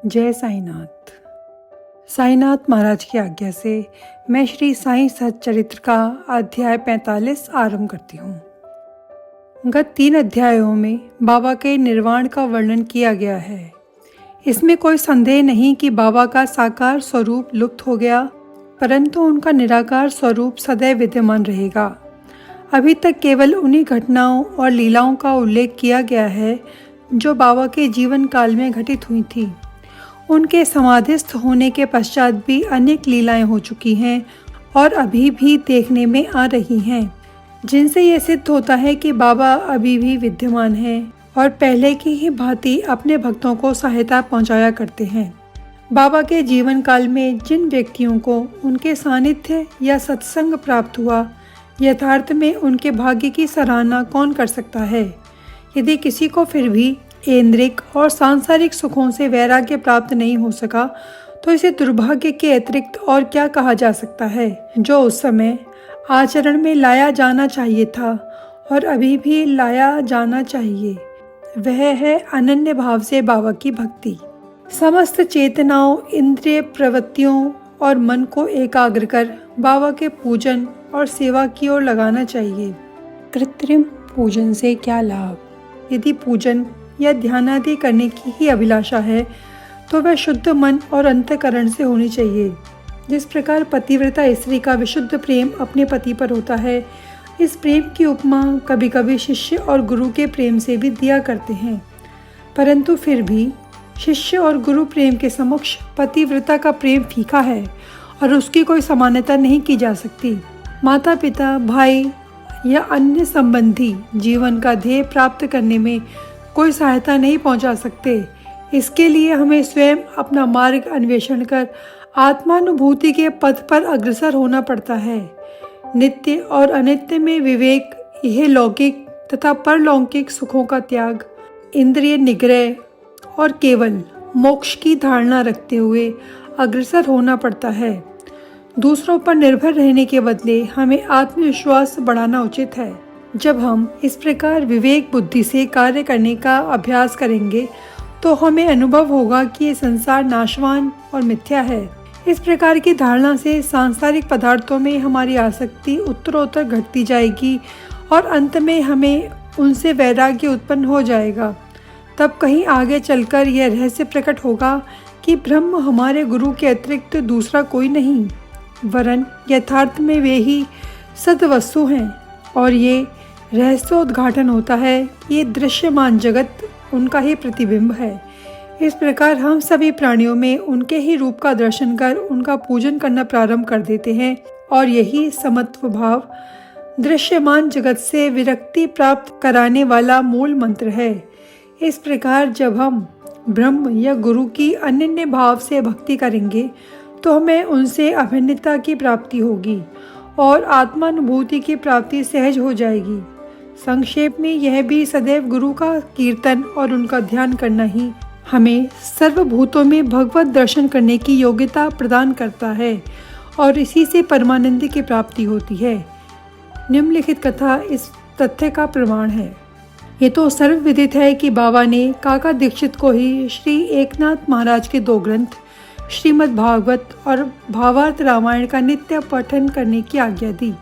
जय साईनाथ। साईनाथ महाराज की आज्ञा से मैं श्री साईं सच्चरित्र का अध्याय 45 आरंभ करती हूँ। गत 3 अध्यायों में बाबा के निर्वाण का वर्णन किया गया है। इसमें कोई संदेह नहीं कि बाबा का साकार स्वरूप लुप्त हो गया, परंतु उनका निराकार स्वरूप सदैव विद्यमान रहेगा। अभी तक केवल उन्हीं घटनाओं और लीलाओं का उल्लेख किया गया है जो बाबा के जीवन काल में घटित हुई थी। उनके समाधिस्थ होने के पश्चात भी अनेक लीलाएं हो चुकी हैं और अभी भी देखने में आ रही हैं, जिनसे यह सिद्ध होता है कि बाबा अभी भी विद्यमान हैं और पहले की ही भांति अपने भक्तों को सहायता पहुंचाया करते हैं। बाबा के जीवन काल में जिन व्यक्तियों को उनके सानिध्य या सत्संग प्राप्त हुआ, यथार्थ में उनके भाग्य की सराहना कौन कर सकता है। यदि किसी को फिर भी ऐन्द्रिक और सांसारिक सुखों से वैराग्य प्राप्त नहीं हो सका, तो इसे दुर्भाग्य के अतिरिक्त और क्या कहा जा सकता है। जो उस समय आचरण में लाया जाना चाहिए था और अभी भी लाया जाना चाहिए, वह है अनन्य भाव से बाबा की भक्ति। समस्त चेतनाओं, इंद्रिय प्रवृत्तियों और मन को एकाग्र कर बाबा के पूजन और सेवा की ओर लगाना चाहिए। कृत्रिम पूजन से क्या लाभ? यदि पूजन या ध्यान आदि करने की ही अभिलाषा है तो वह शुद्ध मन और अंतःकरण से होनी चाहिए। जिस प्रकार पतिव्रता स्त्री का विशुद्ध प्रेम अपने पति पर होता है, इस प्रेम की उपमा कभी कभी शिष्य और गुरु के प्रेम से भी दिया करते हैं, परंतु फिर भी शिष्य और गुरु प्रेम के समक्ष पतिव्रता का प्रेम फीका है और उसकी कोई समानता नहीं की जा सकती। माता पिता, भाई या अन्य संबंधी जीवन का ध्येय प्राप्त करने में कोई सहायता नहीं पहुंचा सकते। इसके लिए हमें स्वयं अपना मार्ग अन्वेषण कर आत्मानुभूति के पथ पर अग्रसर होना पड़ता है। नित्य और अनित्य में विवेक, यह लौकिक तथा परलौकिक सुखों का त्याग, इंद्रिय निग्रह और केवल मोक्ष की धारणा रखते हुए अग्रसर होना पड़ता है। दूसरों पर निर्भर रहने के बदले हमें आत्मविश्वास बढ़ाना उचित है। जब हम इस प्रकार विवेक बुद्धि से कार्य करने का अभ्यास करेंगे तो हमें अनुभव होगा कि ये संसार नाशवान और मिथ्या है। इस प्रकार की धारणा से सांसारिक पदार्थों में हमारी आसक्ति उत्तरोत्तर घटती जाएगी और अंत में हमें उनसे वैराग्य उत्पन्न हो जाएगा। तब कहीं आगे चलकर यह रहस्य प्रकट होगा कि ब्रह्म हमारे गुरु के अतिरिक्त दूसरा कोई नहीं, वरन यथार्थ में वे ही सद्वस्तु हैं। और ये रहस्योद्घाटन होता है, ये दृश्यमान जगत उनका ही प्रतिबिंब है। इस प्रकार हम सभी प्राणियों में उनके ही रूप का दर्शन कर उनका पूजन करना प्रारंभ कर देते हैं और यही समत्व भाव दृश्यमान जगत से विरक्ति प्राप्त कराने वाला मूल मंत्र है। इस प्रकार जब हम ब्रह्म या गुरु की अनन्य भाव से भक्ति करेंगे तो हमें उनसे अभिन्नता की प्राप्ति होगी और आत्मानुभूति की प्राप्ति सहज हो जाएगी। संक्षेप में यह भी सदैव गुरु का कीर्तन और उनका ध्यान करना ही हमें सर्वभूतों में भगवत दर्शन करने की योग्यता प्रदान करता है और इसी से परमानंद की प्राप्ति होती है। निम्नलिखित कथा इस तथ्य का प्रमाण है। ये तो सर्वविदित है कि बाबा ने काका दीक्षित को ही श्री एकनाथ महाराज के 2 ग्रंथ श्रीमद् भागवत और भावार्थ रामायण का नित्य पठन करने की आज्ञा दी।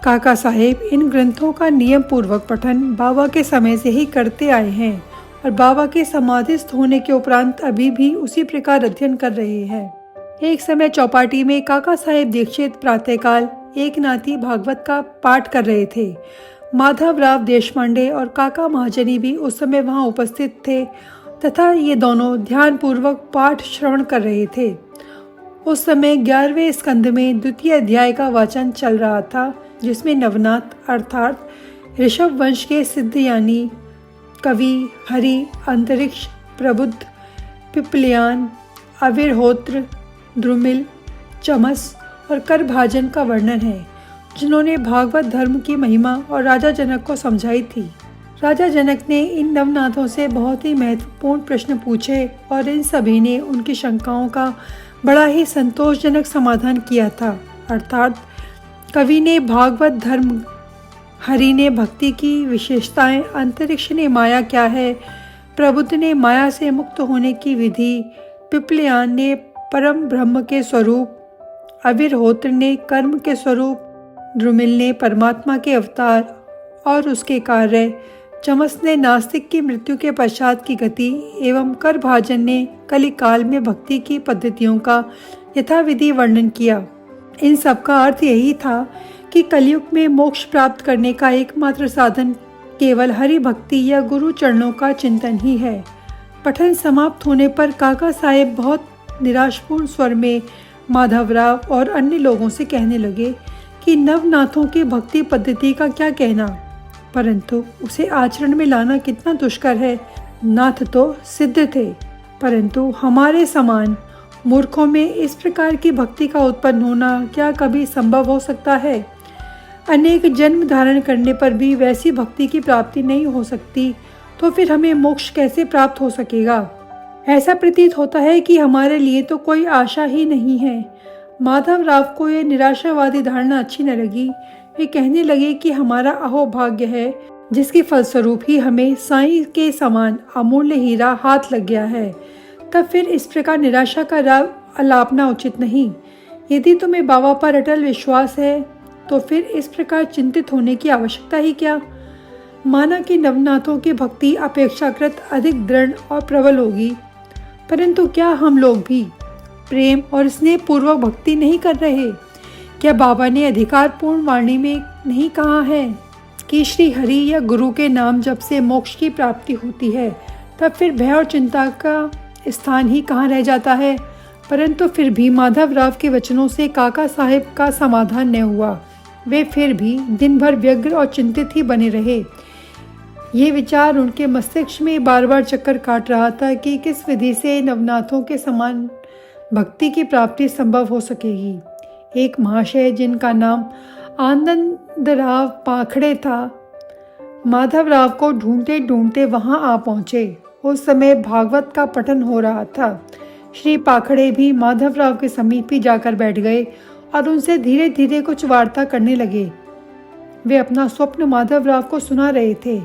काका साहेब इन ग्रंथों का नियम पूर्वक पठन बाबा के समय से ही करते आए हैं और बाबा के समाधिस्थ होने के उपरांत अभी भी उसी प्रकार अध्ययन कर रहे हैं। एक समय चौपाटी में काका साहेब दीक्षित प्रातःकाल एकनाथी भागवत का पाठ कर रहे थे। माधवराव देशपांडे और काका महाजनी भी उस समय वहां उपस्थित थे तथा ये दोनों ध्यान पूर्वक पाठ श्रवण कर रहे थे। उस समय 11वें स्कंद में द्वितीय अध्याय का वाचन चल रहा था, जिसमें नवनाथ अर्थात ऋषभ वंश के सिद्ध यानी कवि, हरि, अंतरिक्ष, प्रबुद्ध, पिपलियान, अविर्होत्र, द्रुमिल, चमस और करभाजन का वर्णन है, जिन्होंने भागवत धर्म की महिमा और राजा जनक को समझाई थी। राजा जनक ने इन नवनाथों से बहुत ही महत्वपूर्ण प्रश्न पूछे और इन सभी ने उनकी शंकाओं का बड़ा ही संतोषजनक समाधान किया था। अर्थात कवि ने भागवत धर्म, हरि ने भक्ति की विशेषताएं, अंतरिक्ष ने माया क्या है, प्रबुद्ध ने माया से मुक्त होने की विधि, पिपलियान ने परम ब्रह्म के स्वरूप, अविरहोत्र ने कर्म के स्वरूप, द्रुमिल ने परमात्मा के अवतार और उसके कार्य, चमस ने नास्तिक की मृत्यु के पश्चात की गति एवं करभाजन ने कलिकाल में भक्ति की पद्धतियों का यथाविधि वर्णन किया। इन सब का अर्थ यही था कि कलयुग में मोक्ष प्राप्त करने का एकमात्र साधन केवल हरि भक्ति या गुरु चरणों का चिंतन ही है। पठन समाप्त होने पर काका साहेब बहुत निराशपूर्ण स्वर में माधवराव और अन्य लोगों से कहने लगे कि नवनाथों की भक्ति पद्धति का क्या कहना, परंतु उसे आचरण में लाना कितना दुष्कर है। नाथ तो सिद्ध थे, परंतु हमारे समान मूर्खों में इस प्रकार की भक्ति का उत्पन्न होना क्या कभी संभव हो सकता है? अनेक जन्म धारण करने पर भी वैसी भक्ति की प्राप्ति नहीं हो सकती, तो फिर हमें मोक्ष कैसे प्राप्त हो सकेगा? ऐसा प्रतीत होता है कि हमारे लिए तो कोई आशा ही नहीं है। माधवराव को यह निराशावादी धारणा अच्छी न लगी। वे कहने लगे कि हमारा अहोभाग्य है, जिसके फलस्वरूप ही हमें साईं के समान अमूल्य हीरा हाथ लग गया है। तब फिर इस प्रकार निराशा का राग अलापना उचित नहीं। यदि तुम्हें बाबा पर अटल विश्वास है तो फिर इस प्रकार चिंतित होने की आवश्यकता ही क्या? माना कि नवनाथों की भक्ति अपेक्षाकृत अधिक दृढ़ और प्रबल होगी, परंतु क्या हम लोग भी प्रेम और स्नेह पूर्वक भक्ति नहीं कर रहे? क्या बाबा ने अधिकारपूर्ण वाणी में नहीं कहा है कि श्री हरि या गुरु के नाम जप से मोक्ष की प्राप्ति होती है? तब फिर भय और चिंता का स्थान ही कहाँ रह जाता है? परंतु फिर भी माधवराव के वचनों से काका साहेब का समाधान न हुआ। वे फिर भी दिन भर व्यग्र और चिंतित ही बने रहे। ये विचार उनके मस्तिष्क में बार बार चक्कर काट रहा था कि किस विधि से नवनाथों के समान भक्ति की प्राप्ति संभव हो सकेगी। एक महाशय जिनका नाम आनंदराव पाखड़े था, माधवराव को ढूंढते ढूंढते वहां आ पहुंचे। उस समय भागवत का पठन हो रहा था। श्री पाखड़े भी माधवराव के समीप ही जाकर बैठ गए और उनसे धीरे धीरे कुछ वार्ता करने लगे। वे अपना स्वप्न माधवराव को सुना रहे थे।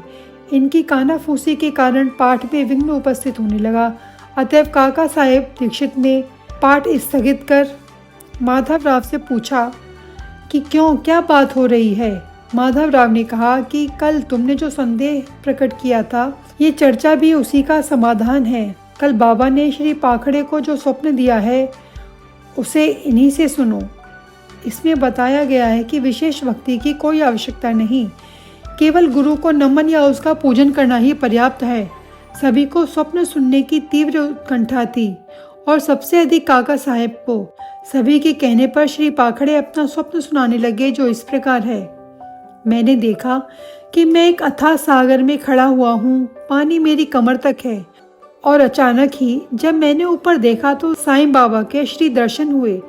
इनकी कानाफूसी के कारण पाठ में विघ्न उपस्थित होने लगा। अतएव काका साहेब दीक्षित ने पाठ स्थगित कर माधवराव से पूछा कि क्यों, क्या बात हो रही है? माधवराव ने कहा कि कल तुमने जो संदेह प्रकट किया था, ये चर्चा भी उसी का समाधान है। कल बाबा ने श्री पाखड़े को जो स्वप्न दिया है उसे इन्हीं से सुनो। इसमें बताया गया है कि विशेष भक्ति की कोई आवश्यकता नहीं, केवल गुरु को नमन या उसका पूजन करना ही पर्याप्त है। सभी को स्वप्न सुनने की तीव्र उत्कंठा थी और सबसे अधिक काका साहेब को। सभी के कहने पर श्री पाखड़े अपना स्वप्न सुनाने लगे, जो इस प्रकार है। मैंने देखा कि मैं एक अथाह सागर में खड़ा हुआ हूँ, पानी मेरी कमर तक है, और अचानक ही जब मैंने ऊपर देखा तो साईं बाबा के श्री दर्शन हुए।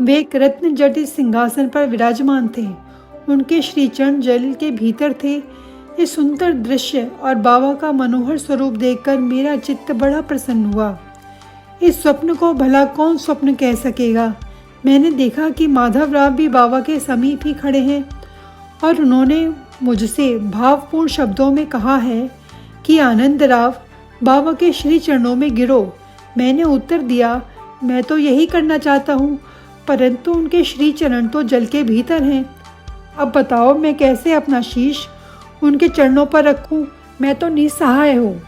वे एक रत्न जटित सिंहासन पर विराजमान थे। उनके श्री चरण जल के भीतर थे। ये सुंदर दृश्य और बाबा का मनोहर स्वरूप देखकर मेरा चित्त बड़ा प्रसन्न हुआ। इस स्वप्न को भला कौन स्वप्न कह सकेगा? मैंने देखा कि माधवराव भी बाबा के समीप ही खड़े हैं और उन्होंने मुझसे भावपूर्ण शब्दों में कहा है कि आनंदराव, बाबा के श्री चरणों में गिरो। मैंने उत्तर दिया, मैं तो यही करना चाहता हूँ, परंतु उनके श्री चरण तो जल के भीतर हैं। अब बताओ मैं कैसे अपना शीश उनके चरणों पर रखूं? मैं तो निस्सहाय हूँ।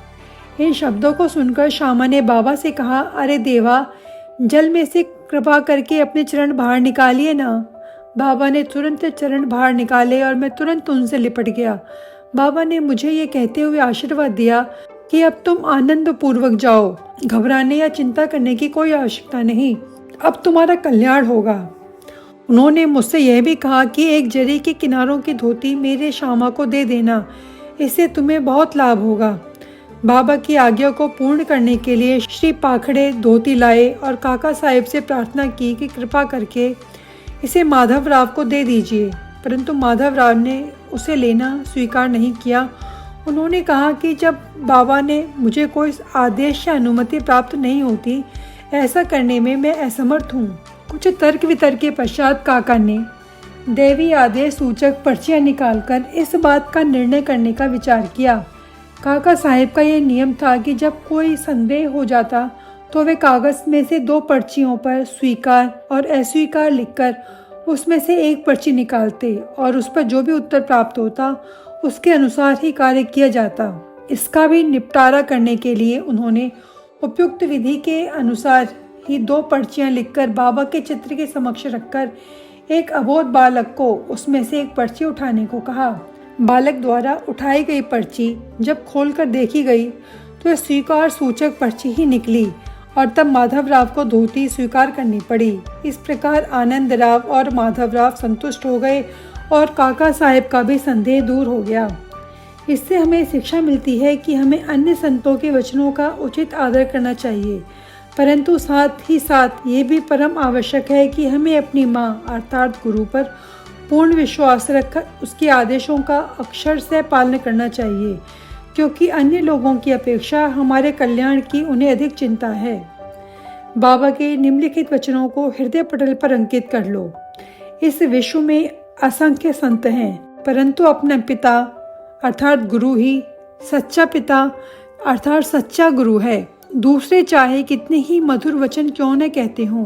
इन शब्दों को सुनकर श्यामा ने बाबा से कहा, अरे देवा, जल में से कृपा करके अपने चरण बाहर निकालिए ना। बाबा ने तुरंत चरण बाहर निकाले और मैं तुरंत उनसे लिपट गया। बाबा ने मुझे ये कहते हुए आशीर्वाद दिया कि अब तुम आनंद पूर्वक जाओ, घबराने या चिंता करने की कोई आवश्यकता नहीं, अब तुम्हारा कल्याण होगा। उन्होंने मुझसे यह भी कहा कि एक जरी के किनारों की धोती मेरे श्यामा को दे देना, इससे तुम्हें बहुत लाभ होगा। बाबा की आज्ञा को पूर्ण करने के लिए श्री पाखड़े धोती लाए और काका साहेब से प्रार्थना की कि कृपा करके इसे माधवराव को दे दीजिए, परंतु माधवराव ने उसे लेना स्वीकार नहीं किया। उन्होंने कहा कि जब बाबा ने मुझे कोई आदेश या अनुमति प्राप्त नहीं होती, ऐसा करने में मैं असमर्थ हूँ। कुछ तर्क वितर्क के पश्चात काका ने दैवी आदेश सूचक पर्चियाँ निकालकर इस बात का निर्णय करने का विचार किया। काका साहेब का यह नियम था कि जब कोई संदेह हो जाता तो वे कागज में से 2 पर्चियों पर स्वीकार और अस्वीकार लिखकर उसमें से एक पर्ची निकालते और उस पर जो भी उत्तर प्राप्त होता उसके अनुसार ही कार्य किया जाता। इसका भी निपटारा करने के लिए उन्होंने उपयुक्त विधि के अनुसार ही 2 पर्चियां लिखकर बाबा के चित्र के समक्ष रखकर एक अबोध बालक को उसमें से एक पर्ची उठाने को कहा। बालक द्वारा उठाई गई पर्ची जब खोलकर देखी गई तो स्वीकार सूचक पर्ची ही निकली और तब माधवराव को धोती स्वीकार करनी पड़ी। इस प्रकार आनंदराव और माधवराव संतुष्ट हो गए और काका साहेब का भी संदेह दूर हो गया। इससे हमें शिक्षा मिलती है कि हमें अन्य संतों के वचनों का उचित आदर करना चाहिए, परंतु साथ ही साथ ये भी परम आवश्यक है कि हमें अपनी माँ अर्थात गुरु पर पूर्ण विश्वास रखकर उसके आदेशों का अक्षर से पालन करना चाहिए, क्योंकि अन्य लोगों की अपेक्षा हमारे कल्याण की उन्हें अधिक चिंता है। बाबा के निम्नलिखित वचनों को हृदय पटल पर अंकित कर लो। इस विश्व में असंख्य संत हैं, परंतु अपना पिता अर्थात गुरु ही सच्चा पिता अर्थात सच्चा गुरु है। दूसरे चाहे कितने ही मधुर वचन क्यों न कहते हों,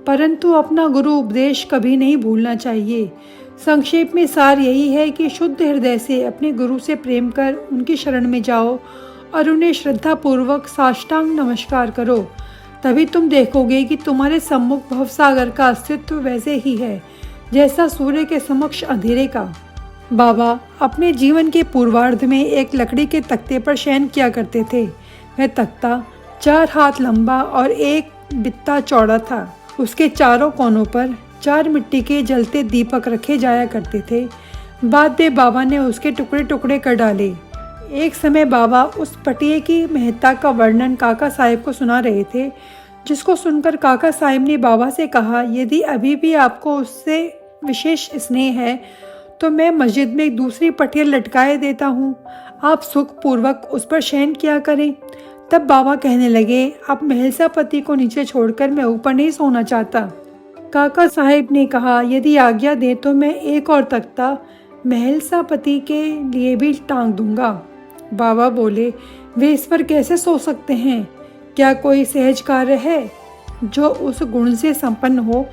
परंतु अपना गुरु उपदेश कभी नहीं भूलना चाहिए। संक्षेप में सार यही है कि शुद्ध हृदय से अपने गुरु से प्रेम कर उनकी शरण में जाओ और उन्हें श्रद्धापूर्वक साष्टांग नमस्कार करो। तभी तुम देखोगे कि तुम्हारे सम्मुख भवसागर का अस्तित्व वैसे ही है जैसा सूर्य के समक्ष अंधेरे का। बाबा अपने जीवन के पूर्वार्ध में एक लकड़ी के तख्ते पर शयन किया करते थे। वह तख्ता 4 हाथ लंबा और 1 बित्ता चौड़ा था। उसके चारों कोनों पर 4 मिट्टी के जलते दीपक रखे जाया करते थे। बाद में बाबा ने उसके टुकड़े टुकड़े कर डाले। एक समय बाबा उस पटिये की महत्ता का वर्णन काका साहेब को सुना रहे थे, जिसको सुनकर काका साहेब ने बाबा से कहा, यदि अभी भी आपको उससे विशेष स्नेह है तो मैं मस्जिद में एक दूसरी पटिया लटकाए देता हूँ, आप सुखपूर्वक उस पर शयन किया करें। तब बाबा कहने लगे, अब महलसापति को नीचे छोड़कर मैं ऊपर नहीं सोना चाहता। काका साहेब ने कहा, यदि आज्ञा दे तो मैं एक और तख्ता महलसापति के लिए भी टांग दूंगा। बाबा बोले, वे इस पर कैसे सो सकते हैं? क्या कोई सहज कार्य है? जो उस गुण से संपन्न हो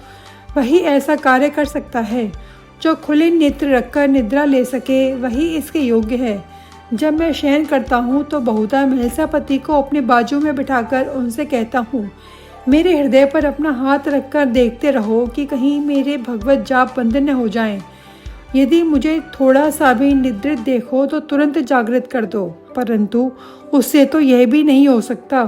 वही ऐसा कार्य कर सकता है। जो खुले नेत्र रखकर निद्रा ले सके वही इसके योग्य है। जब मैं शयन करता हूँ तो बहुधा महलसापति को अपने बाजू में बिठाकर उनसे कहता हूँ, मेरे हृदय पर अपना हाथ रखकर देखते रहो कि कहीं मेरे भगवत जाप बंद न हो जाएं। यदि मुझे थोड़ा सा भी निद्रित देखो तो तुरंत जागृत कर दो, परंतु उससे तो यह भी नहीं हो सकता।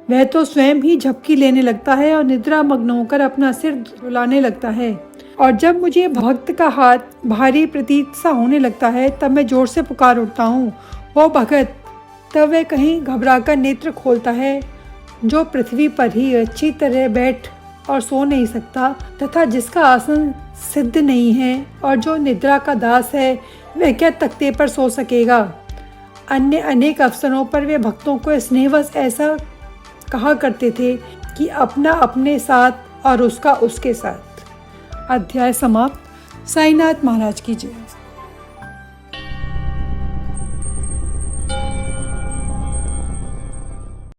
वह तो स्वयं ही झपकी लेने लगता है और निद्रा मग्न होकर अपना सिर डुलाने लगता है, और जब मुझे भक्त का हाथ भारी प्रतीत सा होने लगता है तब मैं जोर से पुकार उठता हूँ, ओ भगत। तब वह कहीं घबराकर नेत्र खोलता है। जो पृथ्वी पर ही अच्छी तरह बैठ और सो नहीं सकता तथा जिसका आसन सिद्ध नहीं है और जो निद्रा का दास है, वह क्या तख्ते पर सो सकेगा? अन्य अनेक अवसरों पर वे भक्तों को स्नेहवश ऐसा कहा करते थे कि अपना अपने साथ और उसका उसके साथ। अध्याय समाप्त। साईनाथ महाराज की जय।